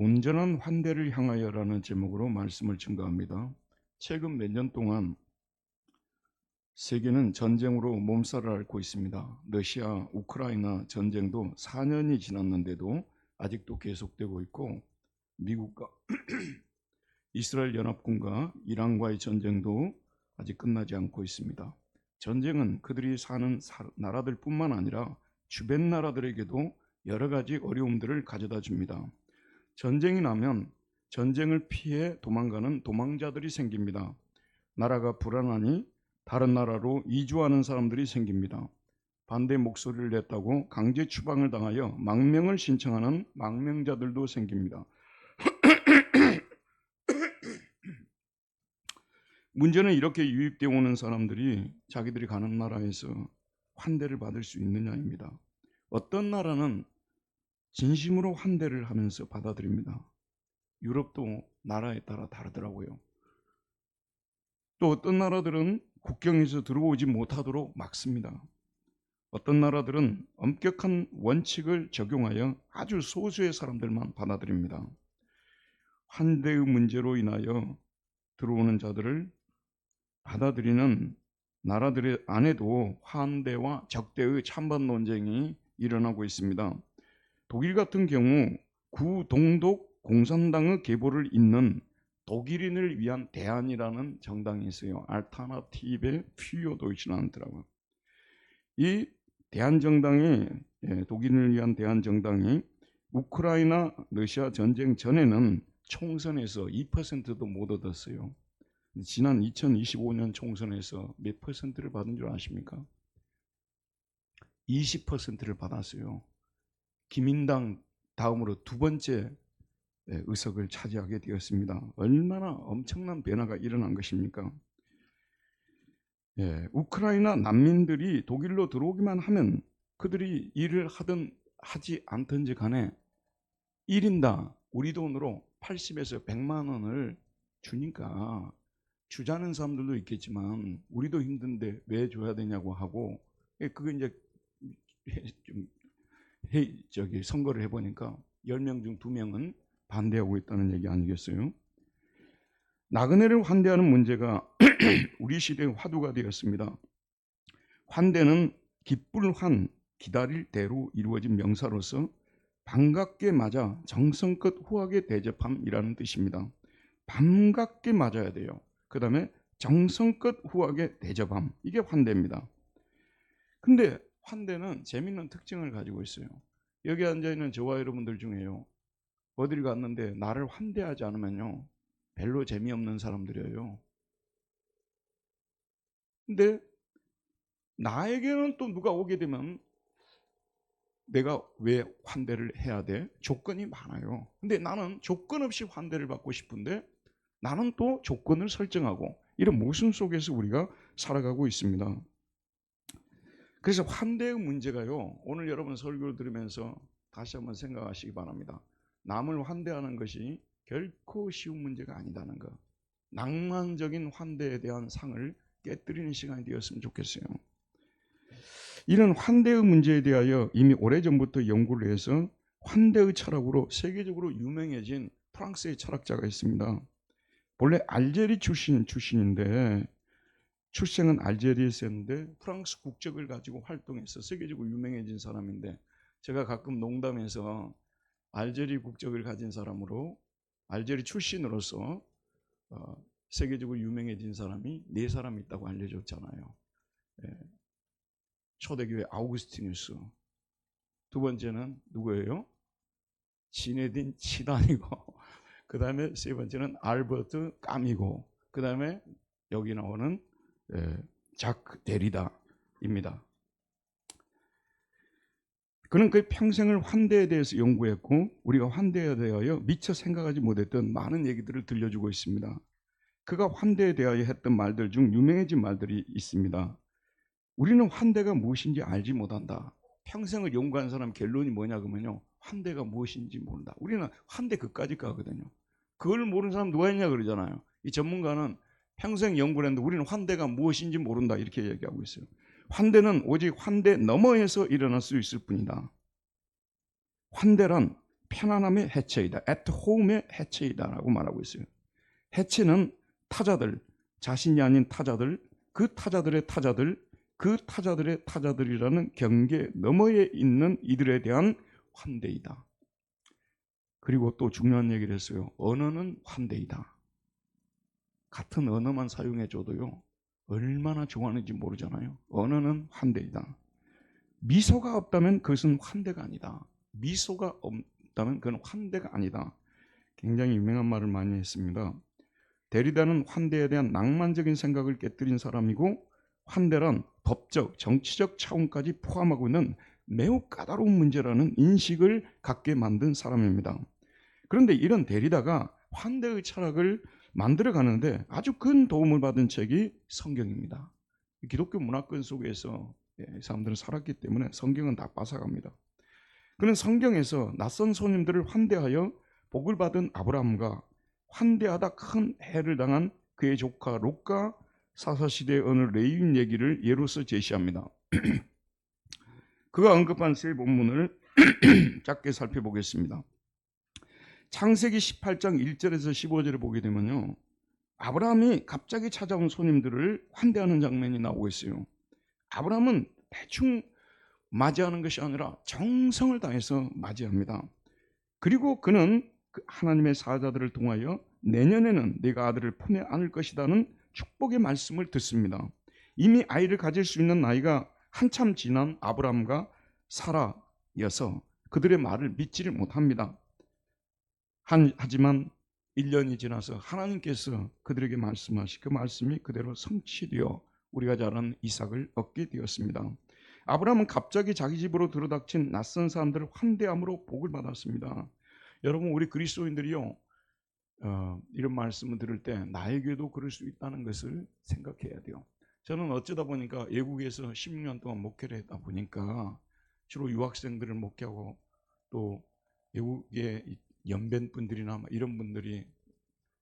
온전한 환대를 향하여라는 제목으로 말씀을 증거합니다. 최근 몇 년 동안 세계는 전쟁으로 몸살을 앓고 있습니다. 러시아, 우크라이나 전쟁도 4년이 지났는데도 아직도 계속되고 있고, 미국과 이스라엘 연합군과 이란과의 전쟁도 아직 끝나지 않고 있습니다. 전쟁은 그들이 사는 나라들뿐만 아니라 주변 나라들에게도 여러 가지 어려움들을 가져다 줍니다. 전쟁이 나면 전쟁을 피해 도망가는 도망자들이 생깁니다. 나라가 불안하니 다른 나라로 이주하는 사람들이 생깁니다. 반대 목소리를 냈다고 강제 추방을 당하여 망명을 신청하는 망명자들도 생깁니다. 문제는 이렇게 유입되어 오는 사람들이 자기들이 가는 나라에서 환대를 받을 수 있느냐입니다. 어떤 나라는 진심으로 환대를 하면서 받아들입니다. 유럽도 나라에 따라 다르더라고요. 또 어떤 나라들은 국경에서 들어오지 못하도록 막습니다. 어떤 나라들은 엄격한 원칙을 적용하여 아주 소수의 사람들만 받아들입니다. 환대의 문제로 인하여 들어오는 자들을 받아들이는 나라들 안에도 환대와 적대의 찬반 논쟁이 일어나고 있습니다. 독일 같은 경우 구동독 공산당의 계보를 잇는 독일인을 위한 대안이라는 정당이 있어요. 알타나티베 퓨어 도이чл란드라고. 이 대안정당이, 독일인을 위한 대안정당이 우크라이나 러시아 전쟁 전에는 총선에서 2%도 못 얻었어요. 지난 2025년 총선에서 몇 퍼센트를 받은 줄 아십니까? 20%를 받았어요. 기민당 다음으로 두 번째 의석을 차지하게 되었습니다. 얼마나 엄청난 변화가 일어난 것입니까? 우크라이나 난민들이 독일로 들어오기만 하면 그들이 일을 하든 하지 않든지 간에 1인당 우리 돈으로 80에서 100만 원을 주니까 주자는 사람들도 있겠지만 우리도 힘든데 왜 줘야 되냐고 하고, 그게 이제 좀 선거를 해보니까 10명 중 2명은 반대하고 있다는 얘기 아니겠어요? 나그네를 환대하는 문제가 우리 시대의 화두가 되었습니다. 환대는 기쁠한 기다릴 대로 이루어진 명사로서 반갑게 맞아 정성껏 후하게 대접함이라는 뜻입니다. 반갑게 맞아야 돼요. 그 다음에 정성껏 후하게 대접함, 이게 환대입니다. 근데 환대는 재미있는 특징을 가지고 있어요. 여기 앉아있는 저와 여러분들 중에요, 어딜 갔는데 나를 환대하지 않으면요 별로 재미없는 사람들이에요. 근데 나에게는 또 누가 오게 되면 내가 왜 환대를 해야 돼? 조건이 많아요. 근데 나는 조건 없이 환대를 받고 싶은데 나는 또 조건을 설정하고, 이런 모순 속에서 우리가 살아가고 있습니다. 그래서 환대의 문제가요, 오늘 여러분 설교를 들으면서 다시 한번 생각하시기 바랍니다. 남을 환대하는 것이 결코 쉬운 문제가 아니다는 것, 낭만적인 환대에 대한 상을 깨뜨리는 시간이 되었으면 좋겠어요. 이런 환대의 문제에 대하여 이미 오래전부터 연구를 해서 환대의 철학으로 세계적으로 유명해진 프랑스의 철학자가 있습니다. 본래 알제리 출신인데 출생은 알제리에서였는데 프랑스 국적을 가지고 활동해서 세계적으로 유명해진 사람인데, 제가 가끔 농담해서 알제리 국적을 가진 사람으로, 알제리 출신으로서 세계적으로 유명해진 사람이 4사람 있다고 알려줬잖아요. 초대교회 아우구스티누스, 두 번째는 누구예요? 지네딘 치단이고, 그 다음에 세 번째는 알버트 까미고, 그 다음에 여기 나오는 자크 데리다입니다. 그는 그 평생을 환대에 대해서 연구했고 우리가 환대에 대하여 미처 생각하지 못했던 많은 얘기들을 들려주고 있습니다. 그가 환대에 대하여 했던 말들 중 유명해진 말들이 있습니다. 우리는 환대가 무엇인지 알지 못한다. 평생을 연구한 사람 결론이 뭐냐 그러면요, 환대가 무엇인지 모른다. 우리는 환대 그까지 가거든요. 그걸 모르는 사람 누가 있냐 그러잖아요. 이 전문가는 평생 연구를 했는데 우리는 환대가 무엇인지 모른다 이렇게 얘기하고 있어요. 환대는 오직 환대 너머에서 일어날 수 있을 뿐이다. 환대란 편안함의 해체이다. at home의 해체이다라고 말하고 있어요. 해체는 타자들, 자신이 아닌 타자들, 그 타자들의 타자들, 그 타자들의 타자들이라는 경계 너머에 있는 이들에 대한 환대이다. 그리고 또 중요한 얘기를 했어요. 언어는 환대이다. 같은 언어만 사용해줘도요, 얼마나 좋아하는지 모르잖아요. 언어는 환대이다. 미소가 없다면 그것은 환대가 아니다. 미소가 없다면 그건 환대가 아니다. 굉장히 유명한 말을 많이 했습니다. 데리다는 환대에 대한 낭만적인 생각을 깨뜨린 사람이고, 환대란 법적, 정치적 차원까지 포함하고 있는 매우 까다로운 문제라는 인식을 갖게 만든 사람입니다. 그런데 이런 데리다가 환대의 철학을 만들어 가는데 아주 큰 도움을 받은 책이 성경입니다. 기독교 문화권 속에서 사람들은 살았기 때문에 성경은 다 빠삭합니다. 그는 성경에서 낯선 손님들을 환대하여 복을 받은 아브라함과 환대하다 큰 해를 당한 그의 조카 롯과 사사시대의 어느 레위인 얘기를 예로서 제시합니다. 그가 언급한 세 본문을 짧게 살펴보겠습니다. 창세기 18장 1절에서 15절을 보게 되면요, 아브라함이 갑자기 찾아온 손님들을 환대하는 장면이 나오고 있어요. 아브라함은 대충 맞이하는 것이 아니라 정성을 다해서 맞이합니다. 그리고 그는 하나님의 사자들을 통하여 내년에는 네가 아들을 품에 안을 것이라는 축복의 말씀을 듣습니다. 이미 아이를 가질 수 있는 나이가 한참 지난 아브라함과 사라여서 그들의 말을 믿지를 못합니다. 하지만 1년이 지나서 하나님께서 그들에게 말씀하시 그 말씀이 그대로 성취되어 우리가 잘 아는 이삭을 얻게 되었습니다. 아브라함은 갑자기 자기 집으로 들어닥친 낯선 사람들을 환대함으로 복을 받았습니다. 여러분, 우리 그리스도인들이요, 이런 말씀을 들을 때 나에게도 그럴 수 있다는 것을 생각해야 돼요. 저는 어쩌다 보니까 외국에서 16년 동안 목회를 했다 보니까 주로 유학생들을 목회하고 또 외국의 연변 분들이나 이런 분들이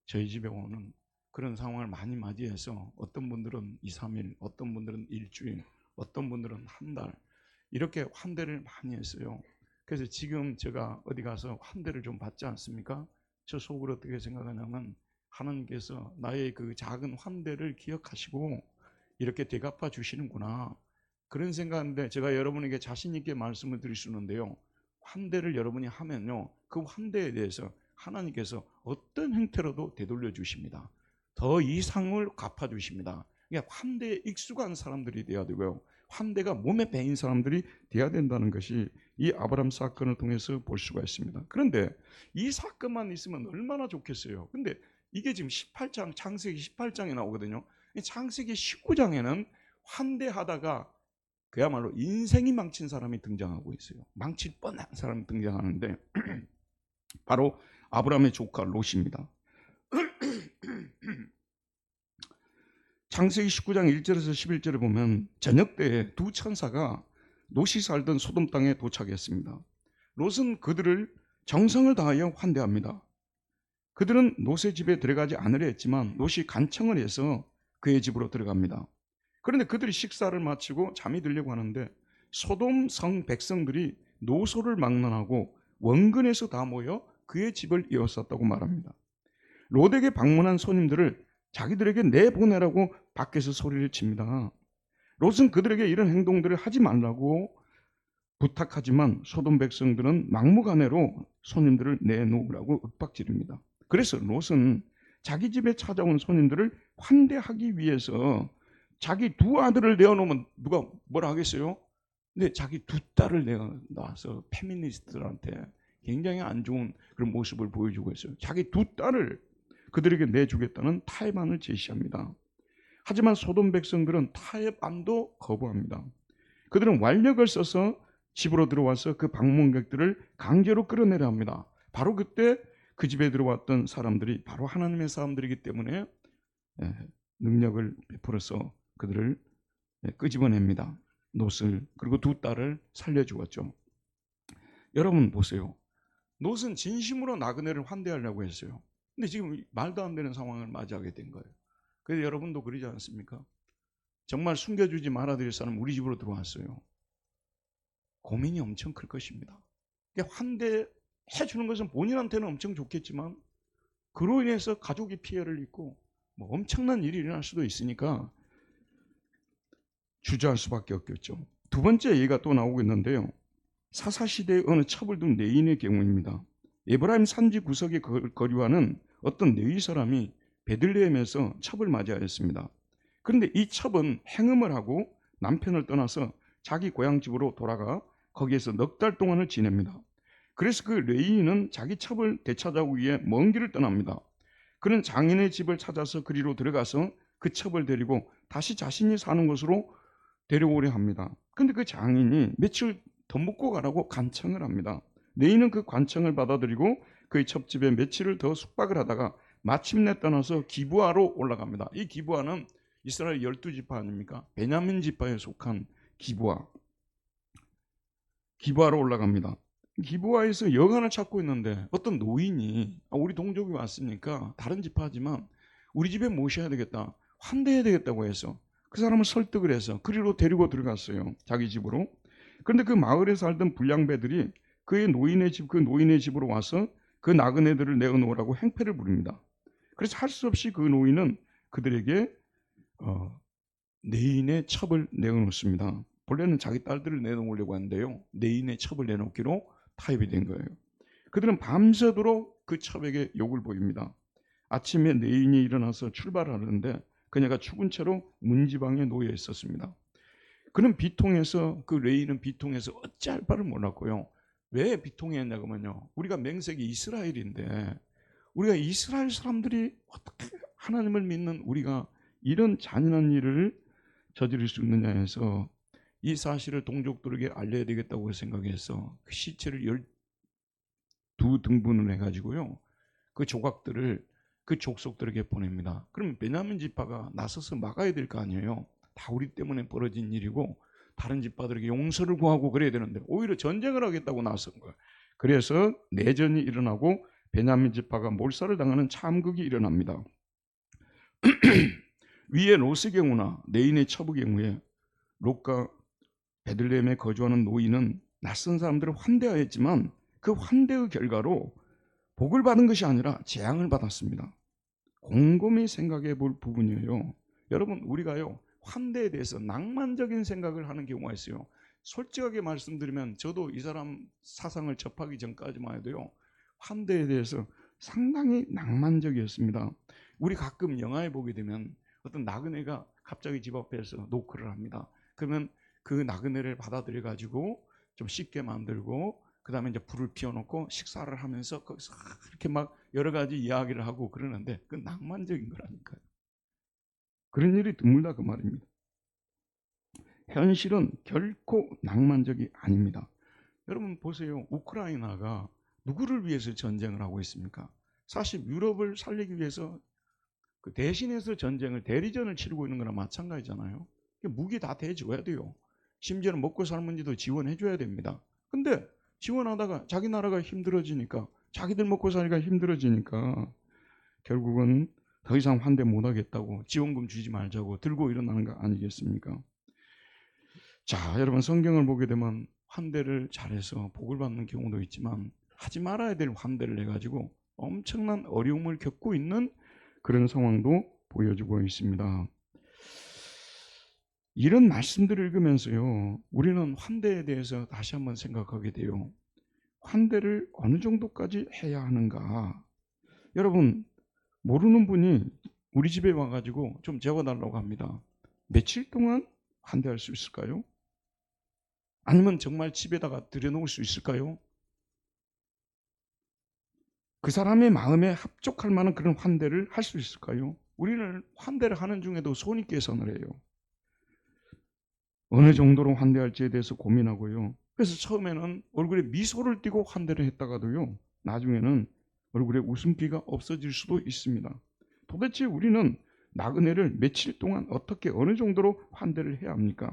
저희 집에 오는 그런 상황을 많이 맞이해서 어떤 분들은 2, 3일, 어떤 분들은 일주일, 어떤 분들은 한 달 이렇게 환대를 많이 했어요. 그래서 지금 제가 어디 가서 환대를 좀 받지 않습니까? 저 속으로 어떻게 생각하냐면 하나님께서 나의 그 작은 환대를 기억하시고 이렇게 되갚아 주시는구나, 그런 생각인데, 제가 여러분에게 자신 있게 말씀을 드릴 수 있는데요, 환대를 여러분이 하면요, 그 환대에 대해서 하나님께서 어떤 형태로도 되돌려 주십니다. 더 이상을 갚아 주십니다. 그러니까 환대에 익숙한 사람들이 되어야 되고요, 환대가 몸에 배인 사람들이 되어야 된다는 것이 이 아브라함 사건을 통해서 볼 수가 있습니다. 그런데 이 사건만 있으면 얼마나 좋겠어요. 근데 이게 지금 18장, 창세기 18장에 나오거든요. 창세기 19장에는 환대하다가 그야말로 인생이 망친 사람이 등장하고 있어요. 망칠 뻔한 사람이 등장하는데 바로 아브라함의 조카 롯입니다. 창세기 19장 1절에서 11절을 보면 저녁 때에 두 천사가 롯이 살던 소돔 땅에 도착했습니다. 롯은 그들을 정성을 다하여 환대합니다. 그들은 롯의 집에 들어가지 않으려 했지만 롯이 간청을 해서 그의 집으로 들어갑니다. 그런데 그들이 식사를 마치고 잠이 들려고 하는데 소돔 성 백성들이 노소를 막론하고 원근에서 다 모여 그의 집을 에워쌌다고 말합니다. 롯에게 방문한 손님들을 자기들에게 내보내라고 밖에서 소리를 칩니다. 롯은 그들에게 이런 행동들을 하지 말라고 부탁하지만 소돔 백성들은 막무가내로 손님들을 내놓으라고 윽박지릅니다. 그래서 롯은 자기 집에 찾아온 손님들을 환대하기 위해서 자기 두 아들을 내어놓으면 누가 뭐라 하겠어요? 근데 자기 두 딸을 내어놔서 페미니스트들한테 굉장히 안 좋은 그런 모습을 보여주고 있어요. 자기 두 딸을 그들에게 내주겠다는 타협안을 제시합니다. 하지만 소돔 백성들은 타협안도 거부합니다. 그들은 완력을 써서 집으로 들어와서 그 방문객들을 강제로 끌어내려 합니다. 바로 그때 그 집에 들어왔던 사람들이 바로 하나님의 사람들이기 때문에 능력을 베풀어서 그들을 끄집어냅니다. 롯을, 그리고 두 딸을 살려주었죠. 여러분 보세요. 롯은 진심으로 나그네를 환대하려고 했어요. 근데 지금 말도 안 되는 상황을 맞이하게 된 거예요. 그래서 여러분도 그러지 않습니까? 정말 숨겨주지 말아드릴 사람 우리 집으로 들어왔어요. 고민이 엄청 클 것입니다. 환대 해주는 것은 본인한테는 엄청 좋겠지만 그로 인해서 가족이 피해를 입고 뭐 엄청난 일이 일어날 수도 있으니까 주저할 수밖에 없겠죠. 두 번째 예가 또 나오고 있는데요. 사사시대의 어느 첩을둔 레인의 경우입니다. 에브라임 산지 구석에 거류하는 어떤 레위 사람이 베들레헴에서 첩을 맞이하였습니다. 그런데 이 첩은 행음을 하고 남편을 떠나서 자기 고향 집으로 돌아가 거기에서 넉 달 동안을 지냅니다. 그래서 그 레위인은 자기 첩을 되찾아오기 위해 먼 길을 떠납니다. 그는 장인의 집을 찾아서 그리로 들어가서 그 첩을 데리고 다시 자신이 사는 곳으로 데려오려 합니다. 근데 그 장인이 며칠 더 묵고 가라고 간청을 합니다. 레위는 그 간청을 받아들이고 그의 첩집에 며칠을 더 숙박을 하다가 마침내 떠나서 기브아로 올라갑니다. 이 기브아는 이스라엘 12지파 아닙니까? 베냐민 지파에 속한 기브아로 올라갑니다. 기브아에서 여관을 찾고 있는데 어떤 노인이 우리 동족이 왔으니까 다른 지파지만 우리 집에 모셔야 되겠다, 환대해야 되겠다고 해서 그 사람을 설득을 해서 그리로 데리고 들어갔어요. 자기 집으로. 그런데 그 마을에 살던 불량배들이 그 노인의 집으로 와서 그 나그네들을 내어놓으라고 행패를 부립니다. 그래서 할 수 없이 그 노인은 그들에게 내인의 첩을 내어놓습니다. 본래는 자기 딸들을 내놓으려고 하는데요, 내인의 첩을 내놓기로 타협이 된 거예요. 그들은 밤새도록 그 첩에게 욕을 보입니다. 아침에 내인이 일어나서 출발하는데 그녀가 죽은 채로 문지방에 놓여 있었습니다. 그는 비통해서, 그 레이는 비통해서 어찌할 바를 몰랐고요. 왜 비통했냐면요, 우리가 맹색이 이스라엘인데 우리가 이스라엘 사람들이 어떻게 하나님을 믿는 우리가 이런 잔인한 일을 저지를 수 있느냐 해서 이 사실을 동족들에게 알려야 되겠다고 생각해서 그 시체를 12등분을 해가지고요, 그 조각들을 그 족속들에게 보냅니다. 그럼 베냐민 지파가 나서서 막아야 될 거 아니에요. 다 우리 때문에 벌어진 일이고 다른 지파들에게 용서를 구하고 그래야 되는데 오히려 전쟁을 하겠다고 나선 거예요. 그래서 내전이 일어나고 베냐민 지파가 몰살을 당하는 참극이 일어납니다. 위에 롯의 경우나 내인의 첩의 경우에 롯과 베들레헴에 거주하는 노인은 낯선 사람들을 환대하였지만 그 환대의 결과로 복을 받은 것이 아니라 재앙을 받았습니다. 곰곰이 생각해 볼 부분이에요. 여러분, 우리가요 환대에 대해서 낭만적인 생각을 하는 경우가 있어요. 솔직하게 말씀드리면 저도 이 사람 사상을 접하기 전까지만 해도요 환대에 대해서 상당히 낭만적이었습니다. 우리 가끔 영화에 보게 되면 어떤 나그네가 갑자기 집 앞에서 노크를 합니다. 그러면 그 나그네를 받아들여 가지고 좀 쉽게 만들고 그 다음에 이제 불을 피워놓고 식사를 하면서 거기서 이렇게 막 여러 가지 이야기를 하고 그러는데 그 낭만적인 거라니까요. 그런 일이 드물다 그 말입니다. 현실은 결코 낭만적이 아닙니다. 여러분 보세요. 우크라이나가 누구를 위해서 전쟁을 하고 있습니까? 사실 유럽을 살리기 위해서 그 대신해서 대리전을 치르고 있는 거나 마찬가지잖아요. 무기 다 대줘야 돼요. 심지어는 먹고 살 문제도 지원해줘야 됩니다. 근데 지원하다가 자기 나라가 힘들어지니까, 자기들 먹고 살기가 힘들어지니까 결국은 더 이상 환대 못하겠다고 지원금 주지 말자고 들고 일어나는 거 아니겠습니까? 자, 여러분 성경을 보게 되면 환대를 잘해서 복을 받는 경우도 있지만 하지 말아야 될 환대를 해가지고 엄청난 어려움을 겪고 있는 그런 상황도 보여주고 있습니다. 이런 말씀들을 읽으면서요 우리는 환대에 대해서 다시 한번 생각하게 돼요. 환대를 어느 정도까지 해야 하는가? 여러분, 모르는 분이 우리 집에 와가지고 좀 재워달라고 합니다. 며칠 동안 환대할 수 있을까요? 아니면 정말 집에다가 들여놓을 수 있을까요? 그 사람의 마음에 합족할 만한 그런 환대를 할 수 있을까요? 우리는 환대를 하는 중에도 손익계산을 해요. 어느 정도로 환대할지에 대해서 고민하고요. 그래서 처음에는 얼굴에 미소를 띠고 환대를 했다가도요 나중에는 얼굴에 웃음기가 없어질 수도 있습니다. 도대체 우리는 나그네를 며칠 동안 어떻게 어느 정도로 환대를 해야 합니까?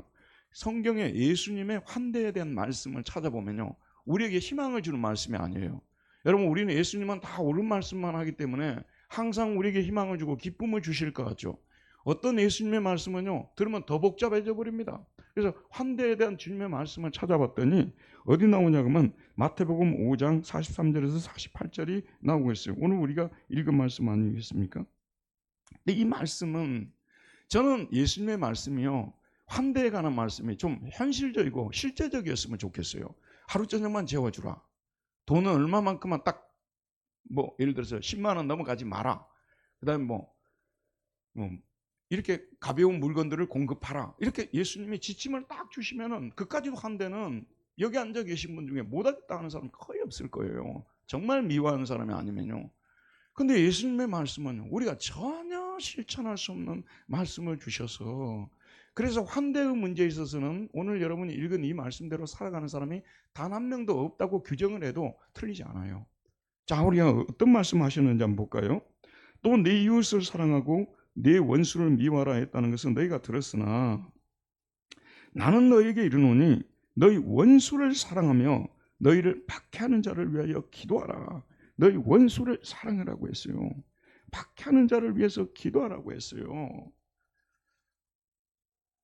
성경에 예수님의 환대에 대한 말씀을 찾아보면요 우리에게 희망을 주는 말씀이 아니에요. 여러분, 우리는 예수님은 다 옳은 말씀만 하기 때문에 항상 우리에게 희망을 주고 기쁨을 주실 것 같죠. 어떤 예수님의 말씀은요 들으면 더 복잡해져 버립니다. 그래서 환대에 대한 주님의 말씀을 찾아봤더니 어디 나오냐 그러면 마태복음 5장 43절에서 48절이 나오고 있어요. 오늘 우리가 읽은 말씀 아니겠습니까? 근데 이 말씀은 저는 예수님의 말씀이요, 환대에 관한 말씀이 좀 현실적이고 실제적이었으면 좋겠어요. 하루 저녁만 재워주라. 돈은 얼마만큼만 딱 뭐 예를 들어서 10만 원 넘어가지 마라. 그다음에 뭐 이렇게 가벼운 물건들을 공급하라. 이렇게 예수님이 지침을 딱 주시면은 그까지도 환대는 여기 앉아 계신 분 중에 못하겠다 하는 사람 거의 없을 거예요. 정말 미워하는 사람이 아니면요. 근데 예수님의 말씀은 우리가 전혀 실천할 수 없는 말씀을 주셔서, 그래서 환대의 문제에 있어서는 오늘 여러분이 읽은 이 말씀대로 살아가는 사람이 단 한 명도 없다고 규정을 해도 틀리지 않아요. 자, 우리가 어떤 말씀 하시는지 한번 볼까요? 또 내 이웃을 사랑하고 내 원수를 미워하라 했다는 것은 너희가 들었으나 나는 너희에게 이르노니 너희 원수를 사랑하며 너희를 박해하는 자를 위하여 기도하라. 너희 원수를 사랑하라고 했어요. 박해하는 자를 위해서 기도하라고 했어요.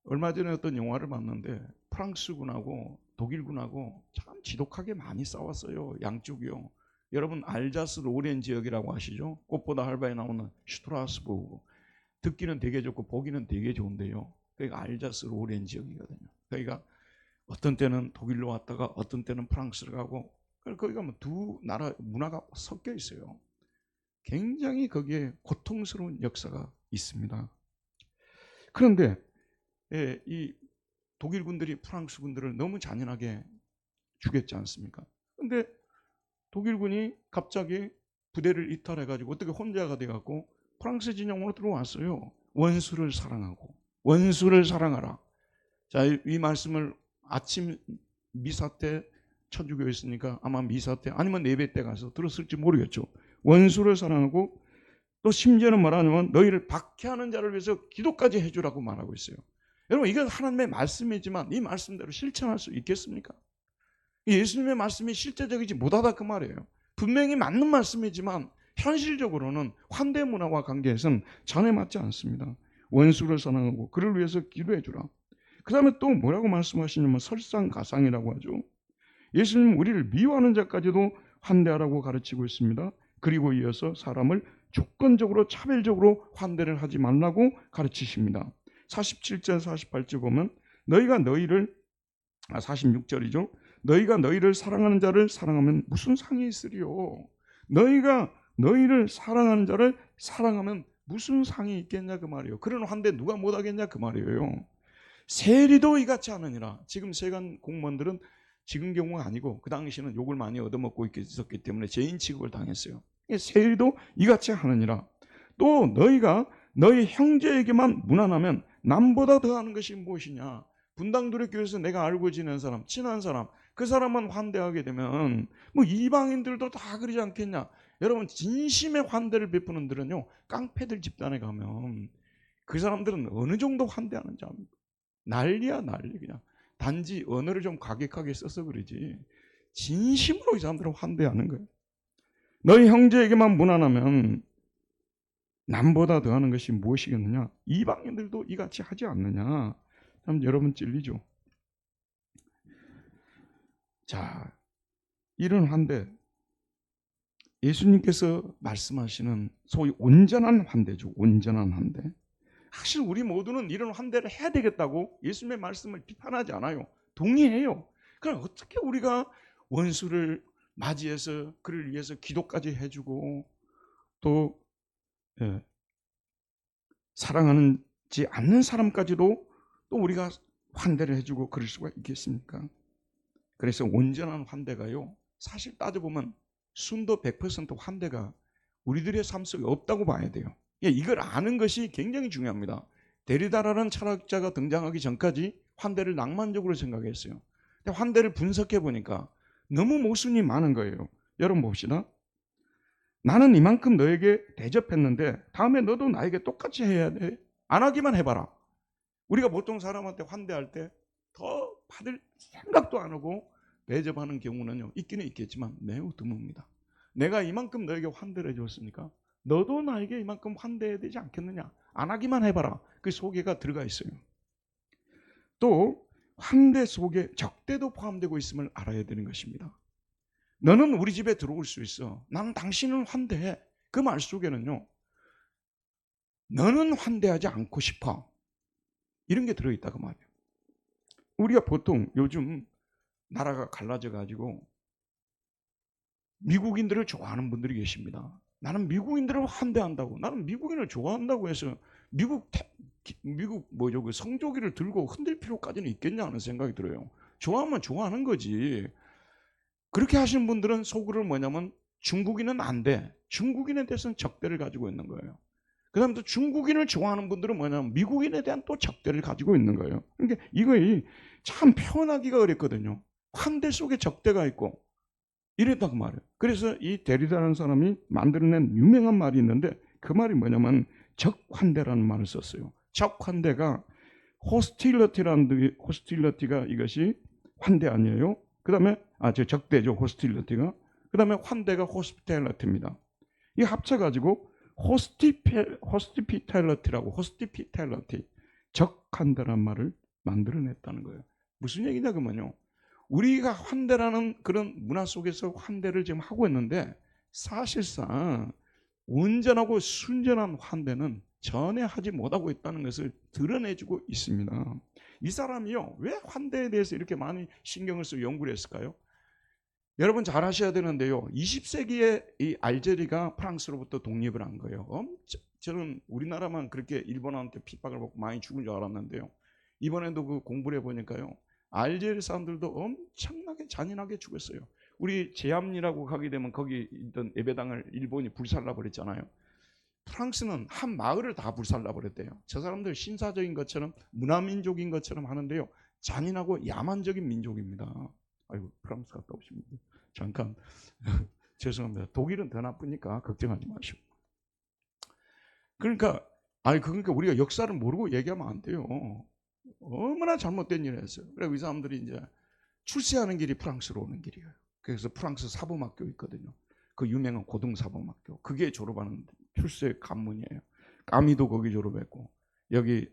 얼마 전에 어떤 영화를 봤는데 프랑스군하고 독일군하고 참 지독하게 많이 싸웠어요. 양쪽이요. 여러분 알자스 로렌 지역이라고 아시죠? 꽃보다 할바에 나오는 슈트라스부르크. 듣기는 되게 좋고 보기는 되게 좋은데요. 그러니까 알자스 로렌 지역이거든요. 그러니까 어떤 때는 독일로 왔다가 어떤 때는 프랑스로 가고, 거기가 뭐 두 나라 문화가 섞여 있어요. 굉장히 거기에 고통스러운 역사가 있습니다. 그런데 이 독일 군들이 프랑스 군들을 너무 잔인하게 죽였지 않습니까? 근데 독일군이 갑자기 부대를 이탈해가지고 어떻게 혼자가 돼갖고 프랑스 진영으로 들어왔어요. 원수를 사랑하고 원수를 사랑하라. 자, 이 말씀을 아침 미사 때 천주교에 있으니까 아마 미사 때 아니면 예배 때 가서 들었을지 모르겠죠. 원수를 사랑하고 또 심지어는 말하자면 너희를 박해하는 자를 위해서 기도까지 해주라고 말하고 있어요. 여러분, 이건 하나님의 말씀이지만 이 말씀대로 실천할 수 있겠습니까? 예수님의 말씀이 실제적이지 못하다 그 말이에요. 분명히 맞는 말씀이지만 현실적으로는 환대 문화와 관계에서는 전혀 맞지 않습니다. 원수를 사랑하고 그를 위해서 기도해 주라. 그 다음에 또 뭐라고 말씀하시냐면 설상가상이라고 하죠. 예수님은 우리를 미워하는 자까지도 환대하라고 가르치고 있습니다. 그리고 이어서 사람을 조건적으로 차별적으로 환대를 하지 말라고 가르치십니다. 47절 48절 보면 너희가 너희를 46절이죠. 너희가 너희를 사랑하는 자를 사랑하면 무슨 상이 있으리요. 너희가 너희를 사랑하는 자를 사랑하면 무슨 상이 있겠냐 그 말이에요. 그런 환대 누가 못하겠냐 그 말이에요. 세리도 이같이 하느니라. 지금 세관 공무원들은 지금 경우가 아니고 그 당시에는 욕을 많이 얻어먹고 있었기 때문에 죄인 취급을 당했어요. 세리도 이같이 하느니라. 또 너희가 너희 형제에게만 무난하면 남보다 더하는 것이 무엇이냐. 분당두레 교회에서 내가 알고 지낸 사람, 친한 사람, 그 사람만 환대하게 되면 뭐 이방인들도 다 그러지 않겠냐. 여러분, 진심의 환대를 베푸는 들은요, 깡패들 집단에 가면 그 사람들은 어느 정도 환대하는지 압니다. 난리야 난리. 그냥 단지 언어를 좀 과격하게 써서 그러지 진심으로 이 사람들은 환대하는 거예요. 너희 형제에게만 무난하면 남보다 더하는 것이 무엇이겠느냐. 이방인들도 이같이 하지 않느냐. 참 여러분 찔리죠. 자, 이런 환대, 예수님께서 말씀하시는 소위 온전한 환대죠. 온전한 환대. 사실 우리 모두는 이런 환대를 해야 되겠다고 예수님의 말씀을 비판하지 않아요. 동의해요. 그럼 어떻게 우리가 원수를 맞이해서 그를 위해서 기도까지 해주고 또 사랑하지 않는 사람까지도 또 우리가 환대를 해주고 그럴 수가 있겠습니까? 그래서 온전한 환대가요, 사실 따져보면 순도 100% 환대가 우리들의 삶 속에 없다고 봐야 돼요. 이걸 아는 것이 굉장히 중요합니다. 데리다라는 철학자가 등장하기 전까지 환대를 낭만적으로 생각했어요. 근데 환대를 분석해 보니까 너무 모순이 많은 거예요. 여러분 봅시다. 나는 이만큼 너에게 대접했는데 다음에 너도 나에게 똑같이 해야 돼. 안 하기만 해봐라. 우리가 보통 사람한테 환대할 때 더 받을 생각도 안 하고 대접하는 경우는요, 있기는 있겠지만 매우 드뭅니다. 내가 이만큼 너에게 환대를 해줬으니까 너도 나에게 이만큼 환대해야 되지 않겠느냐. 안 하기만 해봐라. 그 소개가 들어가 있어요. 또 환대 속에 적대도 포함되고 있음을 알아야 되는 것입니다. 너는 우리 집에 들어올 수 있어. 나는 당신을 환대해. 그 말 속에는요, 너는 환대하지 않고 싶어. 이런 게 들어있다고 말이에요. 우리가 보통 요즘 나라가 갈라져 가지고 미국인들을 좋아하는 분들이 계십니다. 나는 미국인들을 환대한다고, 나는 미국인을 좋아한다고 해서 미국 뭐죠, 그 성조기를 들고 흔들 필요까지는 있겠냐 하는 생각이 들어요. 좋아하면 좋아하는 거지. 그렇게 하시는 분들은 속으로 뭐냐면 중국인은 안 돼. 중국인에 대해서는 적대를 가지고 있는 거예요. 그 다음에 또 중국인을 좋아하는 분들은 뭐냐면 미국인에 대한 또 적대를 가지고 있는 거예요. 그러니까 이거 참 표현하기가 어렵거든요. 환대 속에 적대가 있고 이랬다고 말해요. 그래서 이 데리다라는 사람이 만들어낸 유명한 말이 있는데 그 말이 뭐냐면 적환대라는 말을 썼어요. 적환대가 호스틸러티가 이것이 환대 아니에요. 그 다음에 적대죠. 호스틸러티가. 그 다음에 환대가 호스피탈리티입니다. 이 합쳐가지고 호스티피탈리티 적환대라는 말을 만들어냈다는 거예요. 무슨 얘기냐 그러면요, 우리가 환대라는 그런 문화 속에서 환대를 지금 하고 있는데 사실상 온전하고 순전한 환대는 전혀 하지 못하고 있다는 것을 드러내주고 있습니다. 이 사람이요, 왜 환대에 대해서 이렇게 많이 신경을 쓰고 연구를 했을까요? 여러분 잘 아셔야 되는데요, 20세기에 이 알제리가 프랑스로부터 독립을 한 거예요. 저는 우리나라만 그렇게 일본한테 핍박을 받고 많이 죽은 줄 알았는데요, 이번에도 그 공부를 해보니까요, 알제리 사람들도 엄청나게 잔인하게 죽었어요. 우리 제암리라고 가게 되면 거기 있던 예배당을 일본이 불살라 버렸잖아요. 프랑스는 한 마을을 다 불살라 버렸대요. 저 사람들 신사적인 것처럼 문화민족인 것처럼 하는데요, 잔인하고 야만적인 민족입니다. 아이고, 프랑스 갔다 오십니다. 잠깐 죄송합니다. 독일은 더 나쁘니까 걱정하지 마시고. 그러니까 우리가 역사를 모르고 얘기하면 안 돼요. 얼마나 잘못된 일을 했어요. 그래서 이 사람들이 이제 출세하는 길이 프랑스로 오는 길이에요. 그래서 프랑스 사범학교 있거든요. 그 유명한 고등사범학교. 그게 졸업하는 출세 관문이에요. 까미도 거기 졸업했고, 여기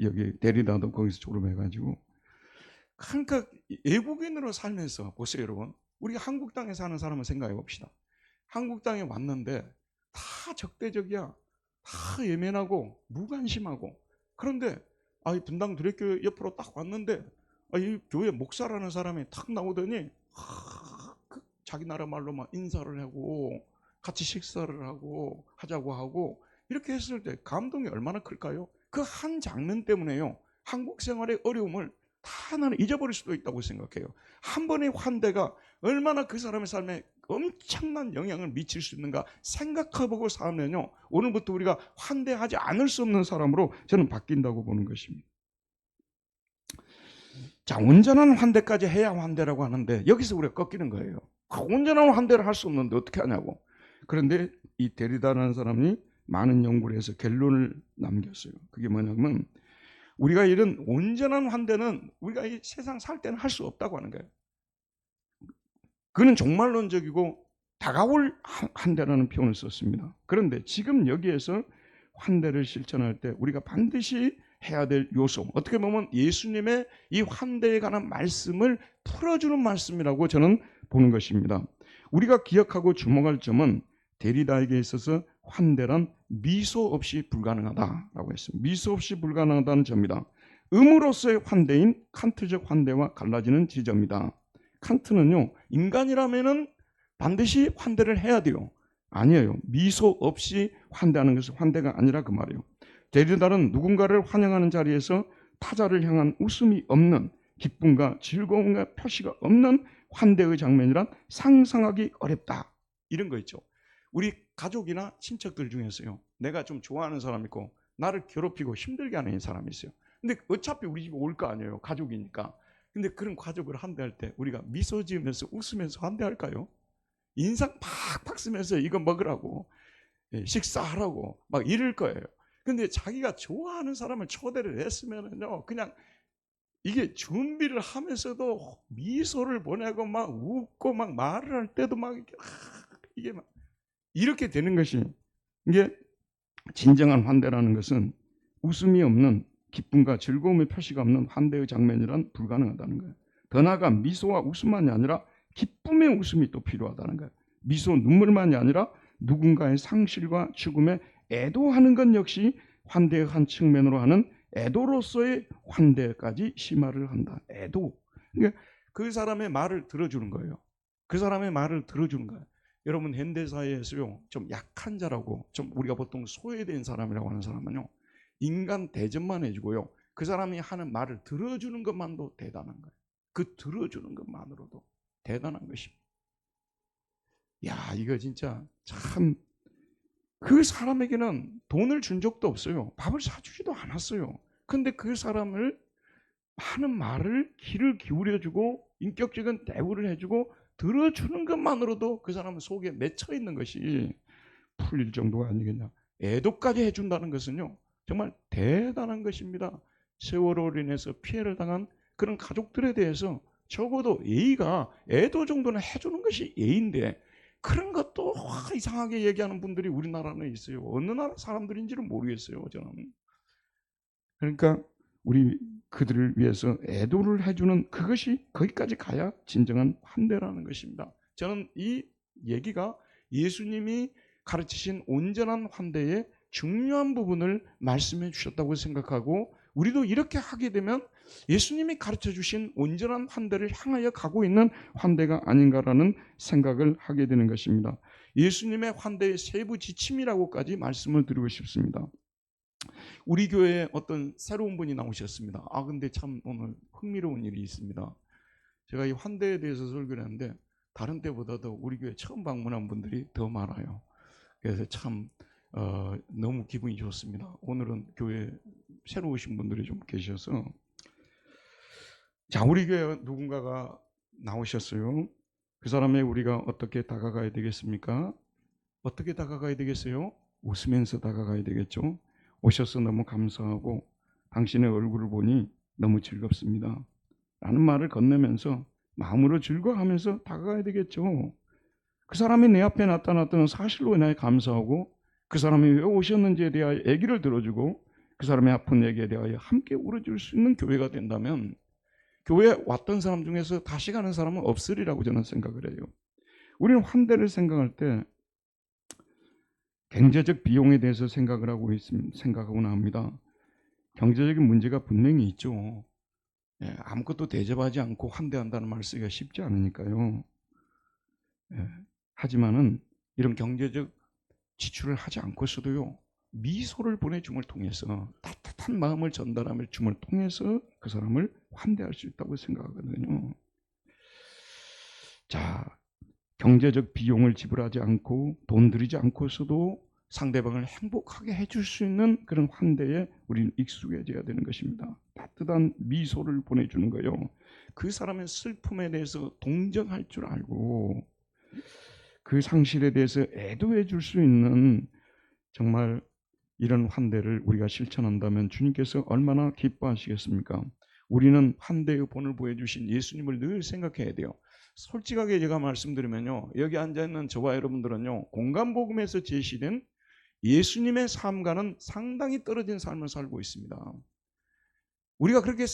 여기 데리다도 거기서 졸업해가지고. 그러니까 외국인으로 살면서 보세요, 여러분. 우리 한국 땅에 사는 사람을 생각해 봅시다. 한국 땅에 왔는데 다 적대적이야. 다 예민하고 무관심하고. 그런데 분당 두레교회 옆으로 딱 왔는데 이 교회 목사라는 사람이 탁 나오더니 자기 나라 말로 막 인사를 하고 같이 식사를 하자고 하고 이렇게 했을 때 감동이 얼마나 클까요? 그 한 장면 때문에요, 한국 생활의 어려움을 다 나는 잊어버릴 수도 있다고 생각해요. 한 번의 환대가 얼마나 그 사람의 삶에 엄청난 영향을 미칠 수 있는가 생각해보고 살면요, 오늘부터 우리가 환대하지 않을 수 없는 사람으로 저는 바뀐다고 보는 것입니다. 자, 온전한 환대까지 해야 환대라고 하는데 여기서 우리가 꺾이는 거예요. 온전한 환대를 할 수 없는데 어떻게 하냐고. 그런데 이 데리다라는 사람이 많은 연구를 해서 결론을 남겼어요. 그게 뭐냐면 우리가 이런 온전한 환대는 우리가 이 세상 살 때는 할 수 없다고 하는 거예요. 그는 종말론적이고 다가올 환대라는 표현을 썼습니다. 그런데 지금 여기에서 환대를 실천할 때 우리가 반드시 해야 될 요소, 어떻게 보면 예수님의 이 환대에 관한 말씀을 풀어주는 말씀이라고 저는 보는 것입니다. 우리가 기억하고 주목할 점은 데리다에게 있어서 환대란 미소 없이 불가능하다라고 했습니다. 미소 없이 불가능하다는 점이다. 음으로서의 환대인 칸트적 환대와 갈라지는 지점이다. 칸트는요, 인간이라면은 반드시 환대를 해야 돼요. 아니에요. 미소 없이 환대하는 것은 환대가 아니라 그 말이에요. 데리다는 누군가를 환영하는 자리에서 타자를 향한 웃음이 없는, 기쁨과 즐거움과 표시가 없는 환대의 장면이란 상상하기 어렵다. 이런 거 있죠. 우리 가족이나 친척들 중에서요, 내가 좀 좋아하는 사람 있고 나를 괴롭히고 힘들게 하는 사람이 있어요. 근데 어차피 우리 집에 올 거 아니에요. 가족이니까. 근데 그런 가족을 환대할 때 우리가 미소 지으면서 웃으면서 환대할까요? 인상 팍팍 쓰면서 이거 먹으라고, 식사하라고 막 이럴 거예요. 근데 자기가 좋아하는 사람을 초대를 했으면은요, 그냥 이게 준비를 하면서도 미소를 보내고 막 웃고 막 말을 할 때도 막 이게 막 이렇게 되는 것이, 이게 진정한 환대라는 것은 웃음이 없는, 기쁨과 즐거움의 표시가 없는 환대의 장면이란 불가능하다는 거예요. 더 나아가 미소와 웃음만이 아니라 기쁨의 웃음이 또 필요하다는 거예요. 미소, 눈물만이 아니라 누군가의 상실과 죽음에 애도하는 것 역시 환대의 한 측면으로 하는 애도로서의 환대까지 심화를 한다. 애도. 그러니까 그 사람의 말을 들어주는 거예요. 그 사람의 말을 들어주는 거예요. 여러분 현대사회에서요, 좀 약한 자라고, 좀 우리가 보통 소외된 사람이라고 하는 사람은요, 인간 대접만 해주고요, 그 사람이 하는 말을 들어주는 것만도 대단한 거예요. 그 들어주는 것만으로도 대단한 것입니다. 야, 이거 진짜 참, 그 사람에게는 돈을 준 적도 없어요. 밥을 사주지도 않았어요. 근데 그 사람을 하는 말을 귀를 기울여주고 인격적인 대우를 해주고 들어주는 것만으로도 그 사람 속에 맺혀 있는 것이 풀릴 정도가 아니겠냐. 애도까지 해준다는 것은요, 정말 대단한 것입니다. 세월호로 인해서 피해를 당한 그런 가족들에 대해서 적어도 예의가 애도 정도는 해주는 것이 예의인데, 그런 것도 이상하게 얘기하는 분들이 우리나라에 있어요. 어느 나라 사람들인지는 모르겠어요, 저는. 그러니까 우리 그들을 위해서 애도를 해주는 그것이 거기까지 가야 진정한 환대라는 것입니다. 저는 이 얘기가 예수님이 가르치신 온전한 환대의 중요한 부분을 말씀해 주셨다고 생각하고, 우리도 이렇게 하게 되면 예수님이 가르쳐 주신 온전한 환대를 향하여 가고 있는 환대가 아닌가라는 생각을 하게 되는 것입니다. 예수님의 환대의 세부 지침이라고까지 말씀을 드리고 싶습니다. 우리 교회에 어떤 새로운 분이 나오셨습니다. 근데 참 오늘 흥미로운 일이 있습니다. 제가 이 환대에 대해서 설교를 했는데 다른 때보다도 우리 교회 처음 방문한 분들이 더 많아요. 그래서 참 너무 기분이 좋습니다. 오늘은 교회 새로 오신 분들이 좀 계셔서, 자, 우리 교회 누군가가 나오셨어요. 그 사람에 우리가 어떻게 다가가야 되겠습니까? 어떻게 다가가야 되겠어요? 웃으면서 다가가야 되겠죠. 오셔서 너무 감사하고 당신의 얼굴을 보니 너무 즐겁습니다 라는 말을 건네면서 마음으로 즐거워하면서 다가가야 되겠죠. 그 사람이 내 앞에 나타났던 사실로 인하여 감사하고, 그 사람이 왜 오셨는지에 대하여 얘기를 들어주고, 그 사람의 아픈 얘기에 대하여 함께 울어줄 수 있는 교회가 된다면, 교회에 왔던 사람 중에서 다시 가는 사람은 없으리라고 저는 생각을 해요. 우리는 환대를 생각할 때 경제적 비용에 대해서 생각하고나 합니다. 경제적인 문제가 분명히 있죠. 아무것도 대접하지 않고 환대한다는 말 쓰기가 쉽지 않으니까요. 하지만은 이런 경제적 지출을 하지 않고서도요, 미소를 보내줌을 통해서, 따뜻한 마음을 전달함을 줌을 통해서 그 사람을 환대할 수 있다고 생각하거든요. 자, 경제적 비용을 지불하지 않고 돈 들이지 않고서도 상대방을 행복하게 해줄 수 있는 그런 환대에 우리는 익숙해져야 되는 것입니다. 따뜻한 미소를 보내주는 거요. 그 사람의 슬픔에 대해서 동정할 줄 알고 그 상실에 대해서 애도해 줄 수 있는, 정말 이런 환대를 우리가 실천한다면 주님께서 얼마나 기뻐하시겠습니까? 우리는 환대의 본을 보여주신 예수님을 늘 생각해야 돼요. 솔직하게 제가 말씀드리면요, 여기 앉아있는 저와 여러분들은요, 공간복음에서 제시된 예수님의 삶과는 상당히 떨어진 삶을 살고 있습니다. 우리가 그렇게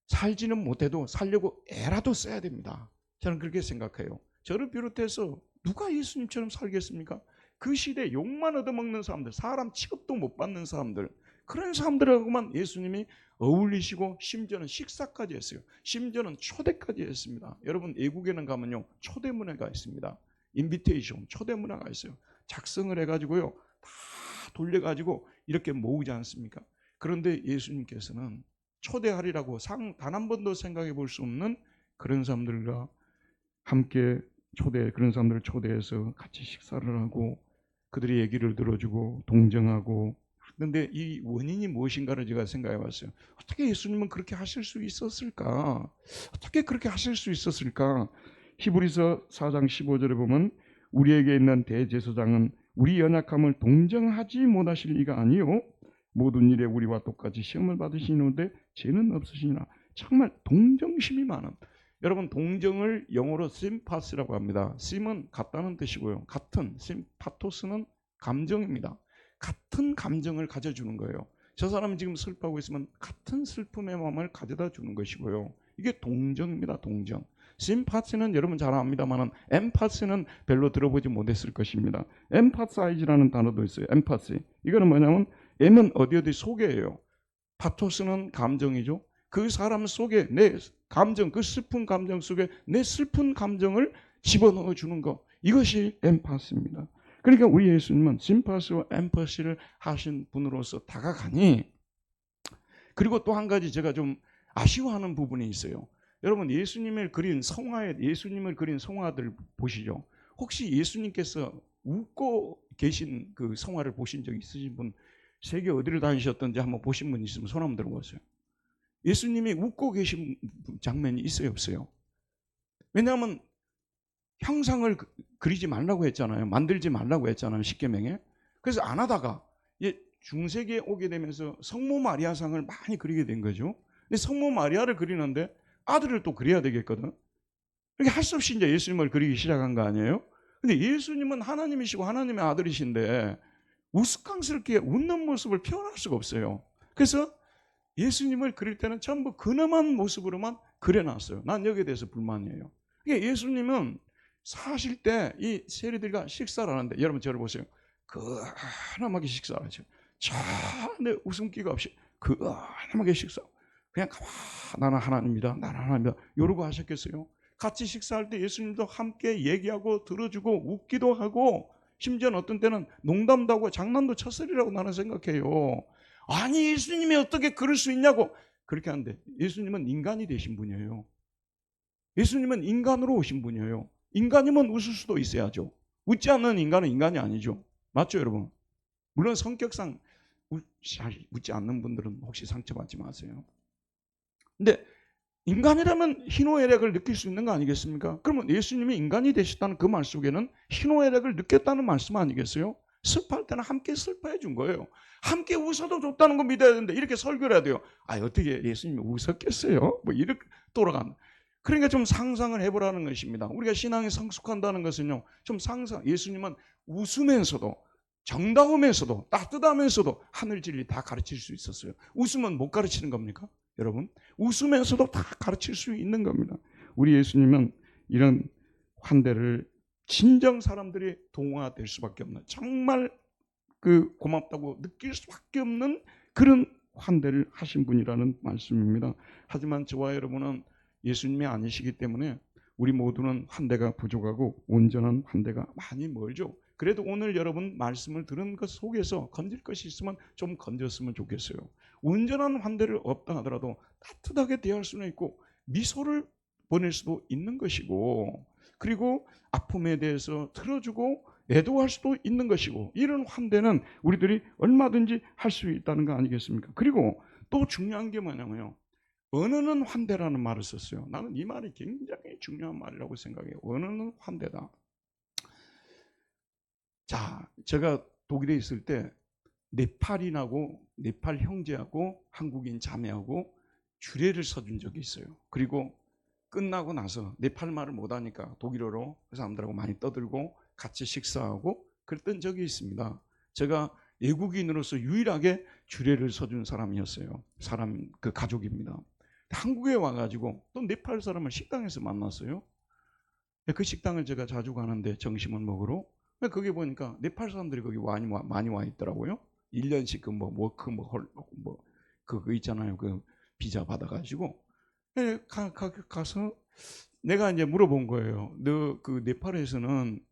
살지는 못해도 살려고 애라도 써야 됩니다. 저는 그렇게 생각해요. 저를 비롯해서 누가 예수님처럼 살겠습니까? 그 시대에 욕만 얻어먹는 사람들, 사람 취급도 못 받는 사람들, 그런 사람들하고만 예수님이 어울리시고 심지어는 식사까지 했어요. 심지어는 초대까지 했습니다. 여러분 외국에는 가면요, 초대 문화가 있습니다. 인비테이션, 초대 문화가 있어요. 작성을 해가지고요, 다 돌려가지고 이렇게 모으지 않습니까? 그런데 예수님께서는 초대하리라고 단 한 번도 생각해 볼 수 없는 그런 사람들과 함께 그런 사람들을 초대해서 같이 식사를 하고 그들의 얘기를 들어주고 동정하고. 그런데 이 원인이 무엇인가를 제가 생각해 봤어요. 어떻게 예수님은 그렇게 하실 수 있었을까? 어떻게 그렇게 하실 수 있었을까? 히브리서 4장 15절에 보면 우리에게 있는 대제사장은 우리 연약함을 동정하지 못하실 이가 아니요 모든 일에 우리와 똑같이 시험을 받으시는데 죄는 없으시나. 정말 동정심이 많은, 여러분 동정을 영어로 심파스라고 합니다. 심은 같다는 뜻이고요, 같은, 심파토스는 감정입니다. 같은 감정을 가져주는 거예요. 저 사람이 지금 슬퍼하고 있으면 같은 슬픔의 마음을 가져다 주는 것이고요. 이게 동정입니다. 동정. 심파시는 여러분 잘 압니다만 엠파시는 별로 들어보지 못했을 것입니다. 엠파사이즈라는 단어도 있어요. 엠파시. 이거는 뭐냐면 M은 어디 속에예요. 파토스는 감정이죠. 그 사람 속에 내 감정, 그 슬픈 감정 속에 내 슬픈 감정을 집어넣어 주는 것. 이것이 엠파시입니다. 그러니까 우리 예수님은 심파시와 엠파시를 하신 분으로서 다가가니, 그리고 또 한 가지 제가 좀 아쉬워하는 부분이 있어요. 여러분 예수님을 그린 성화들 보시죠. 혹시 예수님께서 웃고 계신 그 성화를 보신 적 있으신 분, 세계 어디를 다니셨던지 한번 보신 분 있으면 손 한번 들어보세요. 예수님이 웃고 계신 장면이 있어요, 없어요? 왜냐하면 형상을 그리지 말라고 했잖아요. 만들지 말라고 했잖아요, 십계명에. 그래서 안 하다가 중세기에 오게 되면서 성모 마리아상을 많이 그리게 된 거죠. 근데 성모 마리아를 그리는데 아들을 또 그려야 되겠거든. 이렇게 할 수 없이 이제 예수님을 그리기 시작한 거 아니에요? 근데 예수님은 하나님이시고 하나님의 아들이신데 우스꽝스럽게 웃는 모습을 표현할 수가 없어요. 그래서 예수님을 그릴 때는 전부 근엄한 모습으로만 그려놨어요. 난 여기에 대해서 불만이에요. 그러니까 예수님은 사실 때 이 세리들과 식사를 하는데, 여러분 저를 보세요. 근엄하게 식사를 하죠. 전혀 웃음기가 없이 근엄하게 식사. 그냥 나는 하나님이다, 나는 하나님이다 이러고 하셨겠어요? 같이 식사할 때 예수님도 함께 얘기하고 들어주고 웃기도 하고, 심지어는 어떤 때는 농담도 하고 장난도 쳤으리라고 나는 생각해요. 아니 예수님이 어떻게 그럴 수 있냐고 그렇게 하는데, 예수님은 인간이 되신 분이에요. 예수님은 인간으로 오신 분이에요. 인간이면 웃을 수도 있어야죠. 웃지 않는 인간은 인간이 아니죠. 맞죠 여러분? 물론 성격상 잘 웃지 않는 분들은 혹시 상처받지 마세요. 근데 인간이라면 희노애락을 느낄 수 있는 거 아니겠습니까? 그러면 예수님이 인간이 되셨다는 그 말 속에는 희노애락을 느꼈다는 말씀 아니겠어요? 슬퍼할 때는 함께 슬퍼해 준 거예요. 함께 웃어도 좋다는 거 믿어야 되는데 이렇게 설교를 해야 돼요. 어떻게 예수님이 웃었겠어요? 뭐 이렇게 돌아간다. 그러니까 좀 상상을 해보라는 것입니다. 우리가 신앙에 성숙한다는 것은요, 좀 예수님은 웃으면서도 정다우면서도 따뜻하면서도 하늘 진리 다 가르칠 수 있었어요. 웃으면 못 가르치는 겁니까? 여러분, 웃으면서도 다 가르칠 수 있는 겁니다. 우리 예수님은 이런 환대를 진정 사람들이 동화될 수밖에 없는, 정말 그 고맙다고 느낄 수밖에 없는 그런 환대를 하신 분이라는 말씀입니다. 하지만 저와 여러분은 예수님이 아니시기 때문에 우리 모두는 환대가 부족하고 온전한 환대가 많이 멀죠. 그래도 오늘 여러분 말씀을 들은 것 속에서 건질 것이 있으면 좀 건졌으면 좋겠어요. 온전한 환대를 없다 하더라도 따뜻하게 대할 수는 있고 미소를 보낼 수도 있는 것이고, 그리고 아픔에 대해서 들어주고 애도할 수도 있는 것이고, 이런 환대는 우리들이 얼마든지 할 수 있다는 거 아니겠습니까? 그리고 또 중요한 게 뭐냐면요, 언어는 환대라는 말을 썼어요. 나는 이 말이 굉장히 중요한 말이라고 생각해요. 언어는 환대다. 자, 제가 독일에 있을 때 네팔 형제하고 한국인 자매하고 주례를 서준 적이 있어요. 그리고 끝나고 나서 네팔 말을 못하니까 독일어로 그 사람들하고 많이 떠들고 같이 식사하고 그랬던 적이 있습니다. 제가 외국인으로서 유일하게 주례를 서준 사람이었어요. 그 가족입니다. 한국에 와가지고 또 네팔 사람을 식당에서 만났어요. 그 식당을 제가 자주 가는데 점심을 먹으러, 거기 보니까 네팔 사람들이 거기 많이 와 있더라고요. 1년씩 그거 있잖아요. 그 비자 받아가지고 가서 내가 이제 물어본 거예요. 너 그 네팔에서는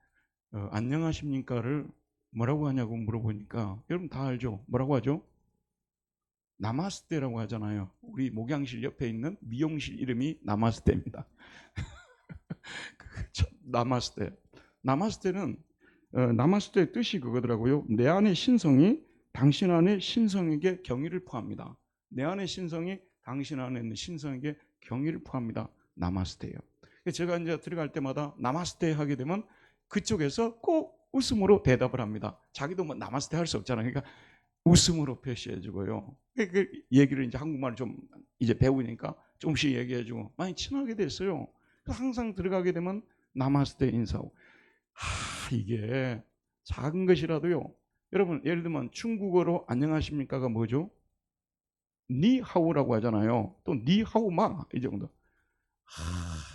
안녕하십니까를 뭐라고 하냐고 물어보니까, 여러분 다 알죠? 뭐라고 하죠? 나마스테라고 하잖아요. 우리 목양실 옆에 있는 미용실 이름이 나마스테입니다. 나마스테. 나마스테의 뜻이 그거더라고요. 내 안의 신성이 당신 안의 신성에게 경의를 표합니다. 내 안의 신성이 당신 안에 있는 신성에게 경의를 표합니다. 나마스테예요. 제가 이제 들어갈 때마다 나마스테 하게 되면 그쪽에서 꼭 웃음으로 대답을 합니다. 자기도 뭐 나마스테 할 수 없잖아요. 그러니까 웃음으로 표시해주고요. 그 얘기를 이제 한국말 좀 이제 배우니까 조금씩 얘기해주고 많이 친하게 됐어요. 항상 들어가게 되면 나마스테 인사하고. 이게 작은 것이라도요. 여러분 예를 들면 중국어로 안녕하십니까가 뭐죠? 니하오라고 하잖아요. 또 니하오마 이 정도.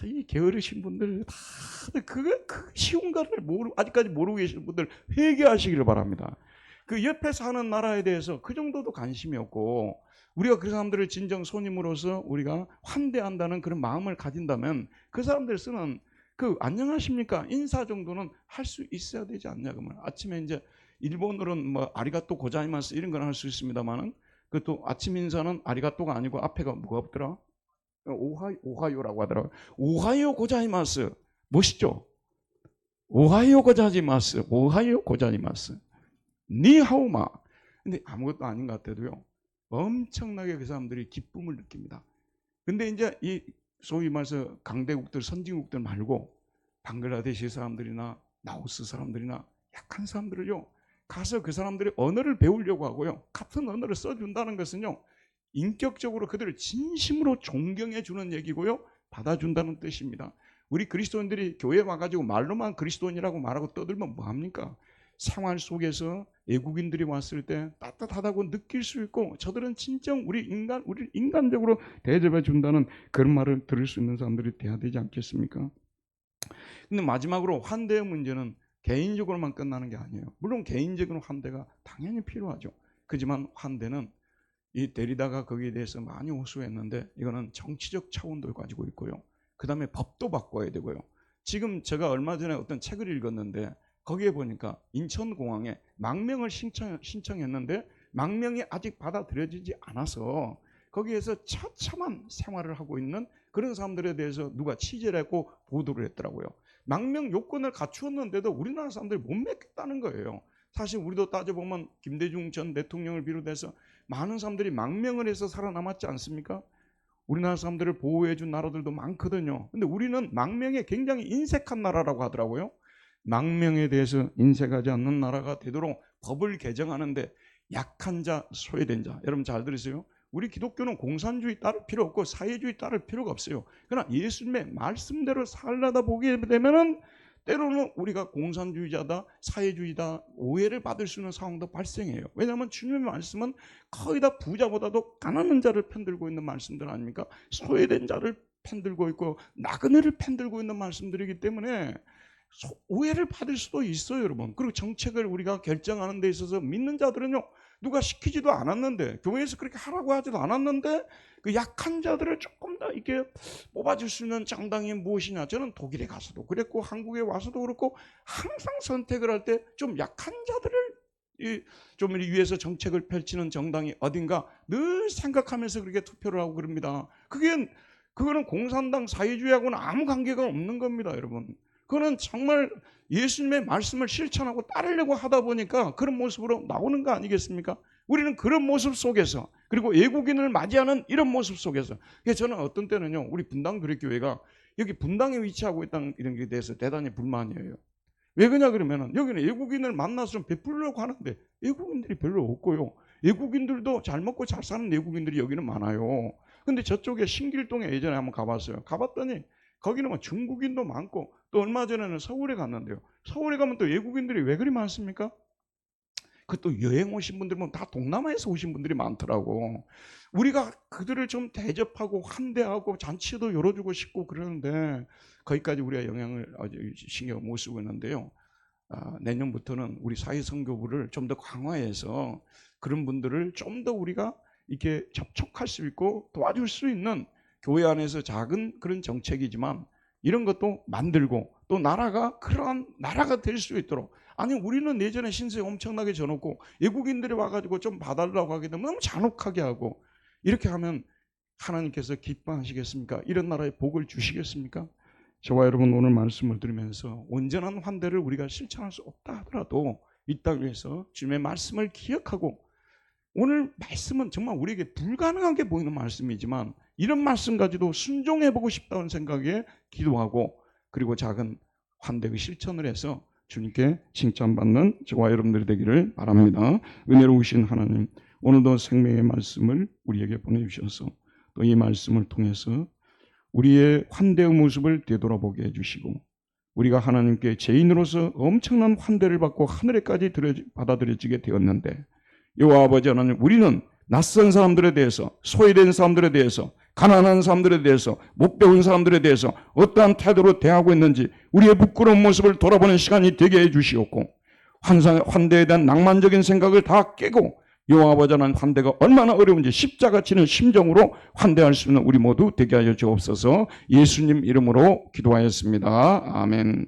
이 게으르신 분들 다들 그 쉬운 거를 아직까지 모르고 계시는 분들 회개하시기를 바랍니다. 그 옆에 사는 나라에 대해서 그 정도도 관심이 없고 우리가 그 사람들을 진정 손님으로서 우리가 환대한다는 그런 마음을 가진다면 그 사람들 쓰는 그 안녕하십니까 인사 정도는 할 수 있어야 되지 않냐 그 말. 아침에 이제 일본어로는 뭐 아리가또 고자이마스 이런 건 할 수 있습니다만은 그것도 아침 인사는 아리가또가 아니고 앞에가 뭐가 없더라? 오하요라고 하더라고요. 오하요 고자이마스. 멋있죠? 오하요 고자이마스. 오하요 고자이마스. 니하오마. 근데 아무것도 아닌 것 같아도요. 엄청나게 그 사람들이 기쁨을 느낍니다. 근데 이제 이 소위 말해서 강대국들, 선진국들 말고 방글라데시 사람들이나 라오스 사람들이나 약한 사람들을요. 가서 그 사람들의 언어를 배우려고 하고요. 같은 언어를 써준다는 것은요. 인격적으로 그들을 진심으로 존경해 주는 얘기고요. 받아준다는 뜻입니다. 우리 그리스도인들이 교회에 와가지고 말로만 그리스도인이라고 말하고 떠들면 뭐합니까? 생활 속에서 외국인들이 왔을 때 따뜻하다고 느낄 수 있고 저들은 진정 우리를 인간적으로 대접해 준다는 그런 말을 들을 수 있는 사람들이 돼야 되지 않겠습니까? 근데 마지막으로 환대의 문제는 개인적으로만 끝나는 게 아니에요. 물론 개인적인 환대가 당연히 필요하죠. 그렇지만 환대는 이 데리다가 거기에 대해서 많이 호소했는데 이거는 정치적 차원도 가지고 있고요. 그 다음에 법도 바꿔야 되고요. 지금 제가 얼마 전에 어떤 책을 읽었는데 거기에 보니까 인천공항에 망명을 신청했는데 망명이 아직 받아들여지지 않아서 거기에서 처참한 생활을 하고 있는 그런 사람들에 대해서 누가 취재를 했고 보도를 했더라고요. 망명 요건을 갖추었는데도 우리나라 사람들이 못 맺겠다는 거예요. 사실 우리도 따져보면 김대중 전 대통령을 비롯해서 많은 사람들이 망명을 해서 살아남았지 않습니까? 우리나라 사람들을 보호해준 나라들도 많거든요. 근데 우리는 망명에 굉장히 인색한 나라라고 하더라고요. 망명에 대해서 인색하지 않는 나라가 되도록 법을 개정하는데 약한 자, 소외된 자. 여러분 잘 들으세요. 우리 기독교는 공산주의 따를 필요 없고 사회주의 따를 필요가 없어요. 그러나 예수님의 말씀대로 살려다 보게 되면은 때로는 우리가 공산주의자다, 사회주의다 오해를 받을 수 있는 상황도 발생해요. 왜냐하면 주님의 말씀은 거의 다 부자보다도 가난한 자를 편들고 있는 말씀들 아닙니까? 소외된 자를 편들고 있고 나그네를 편들고 있는 말씀들이기 때문에 오해를 받을 수도 있어요, 여러분. 그리고 정책을 우리가 결정하는 데 있어서 믿는 자들은요, 누가 시키지도 않았는데, 교회에서 그렇게 하라고 하지도 않았는데, 그 약한 자들을 조금 더 이렇게 뽑아줄 수 있는 정당이 무엇이냐? 저는 독일에 가서도 그랬고, 한국에 와서도 그렇고, 항상 선택을 할 때 좀 약한 자들을 좀 위해서 정책을 펼치는 정당이 어딘가 늘 생각하면서 그렇게 투표를 하고 그럽니다. 그거는 공산당 사회주의하고는 아무 관계가 없는 겁니다, 여러분. 그거는 정말 예수님의 말씀을 실천하고 따르려고 하다 보니까 그런 모습으로 나오는 거 아니겠습니까? 우리는 그런 모습 속에서 그리고 외국인을 맞이하는 이런 모습 속에서 저는 어떤 때는요 우리 분당교회가 여기 분당에 위치하고 있다는 이런 게 대해서 대단히 불만이에요. 왜 그러냐 그러면은 여기는 외국인을 만나서 좀 베풀려고 하는데 외국인들이 별로 없고요. 외국인들도 잘 먹고 잘 사는 외국인들이 여기는 많아요. 근데 저쪽에 신길동에 예전에 한번 가봤어요. 가봤더니 거기는 뭐 중국인도 많고 또 얼마 전에는 서울에 갔는데요. 서울에 가면 또 외국인들이 왜 그리 많습니까? 그것도 여행 오신 분들 보면 다 동남아에서 오신 분들이 많더라고. 우리가 그들을 좀 대접하고 환대하고 잔치도 열어주고 싶고 그러는데 거기까지 우리가 영향을 신경을 못 쓰고 있는데요. 내년부터는 우리 사회선교부를 좀 더 강화해서 그런 분들을 좀 더 우리가 이렇게 접촉할 수 있고 도와줄 수 있는 교회 안에서 작은 그런 정책이지만 이런 것도 만들고 또 나라가 그러한 나라가 될 수 있도록 아니 우리는 예전에 신세 엄청나게 져놓고 외국인들이 와가지고 좀 봐달라고 하게 되면 너무 잔혹하게 하고 이렇게 하면 하나님께서 기뻐하시겠습니까? 이런 나라에 복을 주시겠습니까? 저와 여러분 오늘 말씀을 들으면서 온전한 환대를 우리가 실천할 수 없다 하더라도 이 땅에서 주님의 말씀을 기억하고 오늘 말씀은 정말 우리에게 불가능하게 보이는 말씀이지만 이런 말씀 가지고 순종해보고 싶다는 생각에 기도하고 그리고 작은 환대의 실천을 해서 주님께 칭찬받는 저와 여러분들이 되기를 바랍니다. 은혜로우신 하나님 오늘도 생명의 말씀을 우리에게 보내주셔서 또 이 말씀을 통해서 우리의 환대의 모습을 되돌아보게 해주시고 우리가 하나님께 죄인으로서 엄청난 환대를 받고 하늘에까지 받아들여지게 되었는데 여호와 아버지 하나님 우리는 낯선 사람들에 대해서, 소외된 사람들에 대해서, 가난한 사람들에 대해서, 못 배운 사람들에 대해서 어떠한 태도로 대하고 있는지 우리의 부끄러운 모습을 돌아보는 시간이 되게 해주시옵고, 환대에 대한 낭만적인 생각을 다 깨고 여호와 아버지는 환대가 얼마나 어려운지 십자가 치는 심정으로 환대할 수 있는 우리 모두 되게 하여 주옵소서. 예수님 이름으로 기도하였습니다. 아멘.